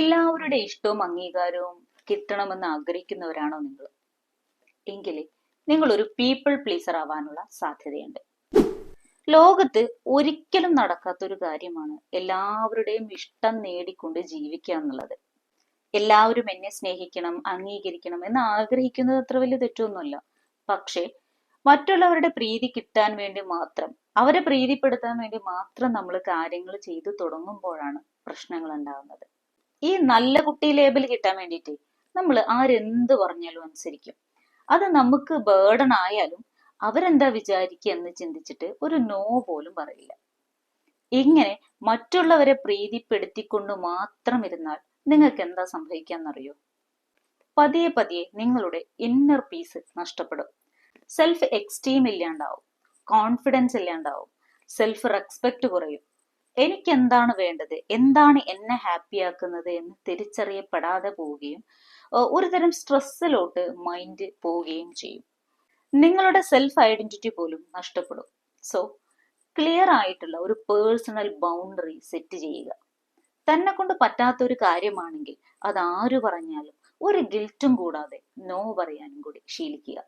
എല്ലാവരുടെ ഇഷ്ടവും അംഗീകാരവും കിട്ടണമെന്ന് ആഗ്രഹിക്കുന്നവരാണോ നിങ്ങൾ? എങ്കിൽ നിങ്ങൾ ഒരു പീപ്പിൾ പ്ലീസർ ആവാനുള്ള സാധ്യതയുണ്ട്. ലോകത്ത് ഒരിക്കലും നടക്കാത്തൊരു കാര്യമാണ് എല്ലാവരുടെയും ഇഷ്ടം നേടിക്കൊണ്ട് ജീവിക്കുക എന്നുള്ളത്. എല്ലാവരും എന്നെ സ്നേഹിക്കണം, അംഗീകരിക്കണം എന്ന് ആഗ്രഹിക്കുന്നത് അത്ര വലിയ തെറ്റൊന്നുമല്ല. പക്ഷെ മറ്റുള്ളവരുടെ പ്രീതി കിട്ടാൻ വേണ്ടി മാത്രം, അവരെ പ്രീതിപ്പെടുത്താൻ വേണ്ടി മാത്രം നമ്മൾ കാര്യങ്ങൾ ചെയ്തു തുടങ്ങുമ്പോഴാണ് പ്രശ്നങ്ങൾ ഉണ്ടാകുന്നത്. ഈ നല്ല കുട്ടി ലേബൽ കിട്ടാൻ വേണ്ടിയിട്ട് നമ്മൾ ആരെന്ത് പറഞ്ഞാലും അനുസരിക്കും. അത് നമുക്ക് ബേർഡൻ ആയാലും അവരെന്താ വിചാരിക്കുക എന്ന് ചിന്തിച്ചിട്ട് ഒരു നോ പോലും പറയില്ല. ഇങ്ങനെ മറ്റുള്ളവരെ പ്രീതിപ്പെടുത്തിക്കൊണ്ട് മാത്രം ഇരുന്നാൽ നിങ്ങൾക്ക് എന്താ സംഭവിക്കാന്നറിയോ? പതിയെ പതിയെ നിങ്ങളുടെ ഇന്നർ പീസ് നഷ്ടപ്പെടും. സെൽഫ് എക്സ്റ്റീം ഇല്ലാണ്ടാവും, കോൺഫിഡൻസ് ഇല്ലാണ്ടാവും, സെൽഫ് റെസ്പെക്ട് കുറയും. എനിക്ക് എന്താണ് വേണ്ടത്, എന്താണ് എന്നെ ഹാപ്പി ആക്കുന്നത് എന്ന് തിരിച്ചറിയപ്പെടാതെ പോവുകയും ഒരുതരം സ്ട്രെസ്സിലോട്ട് മൈൻഡ് പോവുകയും ചെയ്യും. നിങ്ങളുടെ സെൽഫ് ഐഡന്റിറ്റി പോലും നഷ്ടപ്പെടും. സോ ക്ലിയർ ആയിട്ടുള്ള ഒരു പേഴ്സണൽ ബൗണ്ടറി സെറ്റ് ചെയ്യുക. തന്നെ കൊണ്ട് പറ്റാത്ത ഒരു കാര്യമാണെങ്കിൽ അത് ആര് പറഞ്ഞാലും ഒരു ഗിൽറ്റും കൂടാതെ നോ പറയാനും കൂടി ശീലിക്കുക.